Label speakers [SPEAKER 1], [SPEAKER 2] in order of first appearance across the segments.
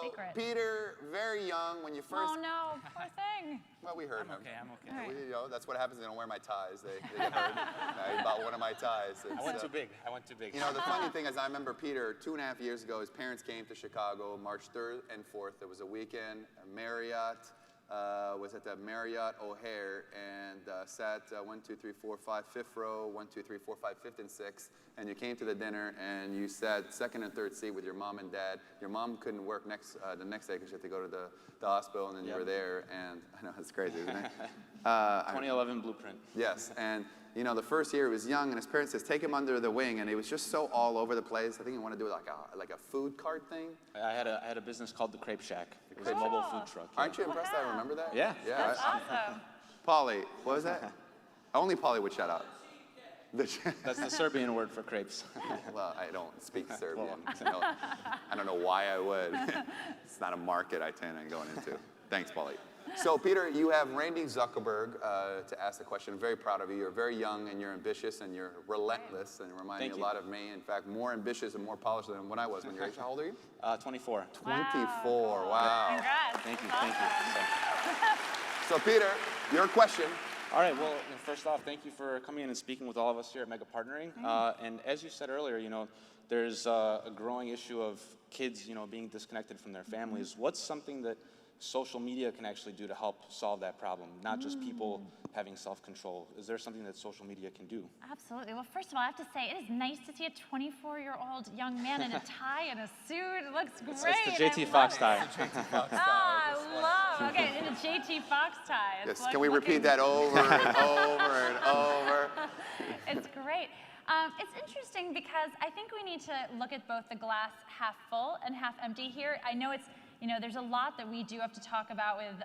[SPEAKER 1] secret.
[SPEAKER 2] Peter, very young, when you first...
[SPEAKER 1] Oh, no, poor thing.
[SPEAKER 2] Well, we heard him.
[SPEAKER 3] I'm okay.
[SPEAKER 1] Right.
[SPEAKER 2] You know, that's what happens. They don't wear my ties. They get hurt. He bought one of my ties.
[SPEAKER 3] I went too big. I went too big.
[SPEAKER 2] You know, the funny thing is, I remember Peter 2.5 years ago. His parents came to Chicago, March 3rd and 4th. It was a weekend. Marriott was at the Marriott O'Hare and sat 1, 2, 3, 4, 5, 5th row, 1, 2, 3, 4, 5, 5th and 6th. And you came to the dinner and you sat 2nd and 3rd seat with your mom and dad. Your mom couldn't work the next day because she had to go to the hospital, and then you were there. And I know it's crazy, isn't it?
[SPEAKER 3] 2011 blueprint.
[SPEAKER 2] Yes, and you know, the first year he was young, and his parents says, take him under the wing, and he was just so all over the place. I think he wanted to do like a food cart thing.
[SPEAKER 3] I had a business called the Crepe Shack. It was a mobile food truck. Yeah.
[SPEAKER 2] Aren't you impressed that I remember that?
[SPEAKER 3] Yeah.
[SPEAKER 2] Yeah.
[SPEAKER 1] That's awesome.
[SPEAKER 2] Polly, what was that? Only Polly would shout out.
[SPEAKER 3] That's the Serbian word for crepes.
[SPEAKER 2] Well, I don't speak Serbian. So I don't know why I would. It's not a market I tend on going into. Thanks, Polly. So, Peter, you have Randi Zuckerberg to ask the question. I'm very proud of you. You're very young, and you're ambitious, and you're relentless, and you remind me a lot of me. In fact, more ambitious and more polished than when I was when you were age. How old are you?
[SPEAKER 3] 24.
[SPEAKER 2] 24. Wow.
[SPEAKER 1] Congrats.
[SPEAKER 3] Thank you.
[SPEAKER 1] Awesome.
[SPEAKER 3] Thank you.
[SPEAKER 2] So, Peter, your question.
[SPEAKER 3] All right, well, first off, thank you for coming in and speaking with all of us here at Mega Partnering. And as you said earlier, you know, there's a growing issue of kids, you know, being disconnected from their families. What's something that social media can actually do to help solve that problem, not just people having self-control? Is there something that social media can do?
[SPEAKER 1] Absolutely. Well, first of all, I have to say, it is nice to see a 24-year-old young man in a tie and a suit. It looks great.
[SPEAKER 3] It's the JT Fox tie.
[SPEAKER 1] I love. Okay, in a JT Fox tie.
[SPEAKER 2] Yes. Can we repeat that over and over and over?
[SPEAKER 1] It's great. It's interesting because I think we need to look at both the glass half full and half empty here. I know it's, you know, there's a lot that we do have to talk about with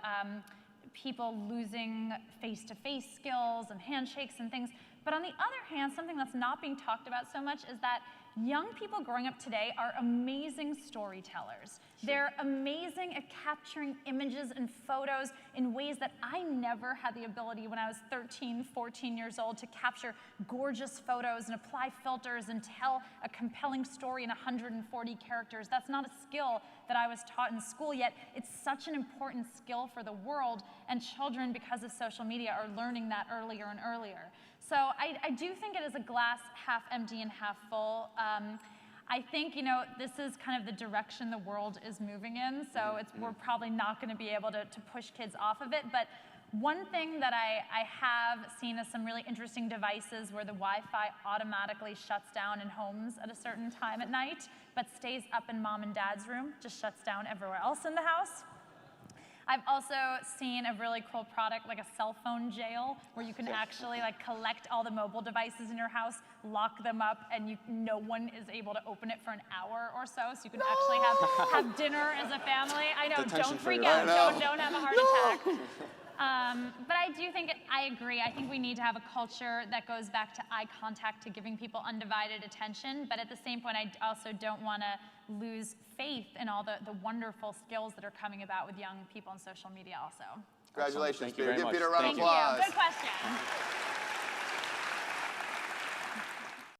[SPEAKER 1] people losing face-to-face skills and handshakes and things. But on the other hand, something that's not being talked about so much is that young people growing up today are amazing storytellers. They're amazing at capturing images and photos in ways that I never had the ability when I was 13, 14 years old to capture gorgeous photos and apply filters and tell a compelling story in 140 characters. That's not a skill that I was taught in school, yet it's such an important skill for the world, and children, because of social media, are learning that earlier and earlier. So I do think it is a glass half empty and half full. I think, you know, this is kind of the direction the world is moving in, so we're probably not going to be able to push kids off of it. But one thing that I have seen is some really interesting devices where the Wi-Fi automatically shuts down in homes at a certain time at night, but stays up in mom and dad's room, just shuts down everywhere else in the house. I've also seen a really cool product, like a cell phone jail, where you can actually like collect all the mobile devices in your house, lock them up, and no one is able to open it for an hour or so. So you can actually have dinner as a family. I know, don't freak out, don't have a heart attack. But I do think, I agree, I think we need to have a culture that goes back to eye contact, to giving people undivided attention, but at the same point, I also don't want to lose faith in all the wonderful skills that are coming about with young people on social media also.
[SPEAKER 2] Congratulations,
[SPEAKER 3] Thank you
[SPEAKER 2] Peter.
[SPEAKER 3] very
[SPEAKER 2] Give
[SPEAKER 3] much.
[SPEAKER 2] Peter a round of
[SPEAKER 1] Thank
[SPEAKER 2] applause.
[SPEAKER 1] you. Good question.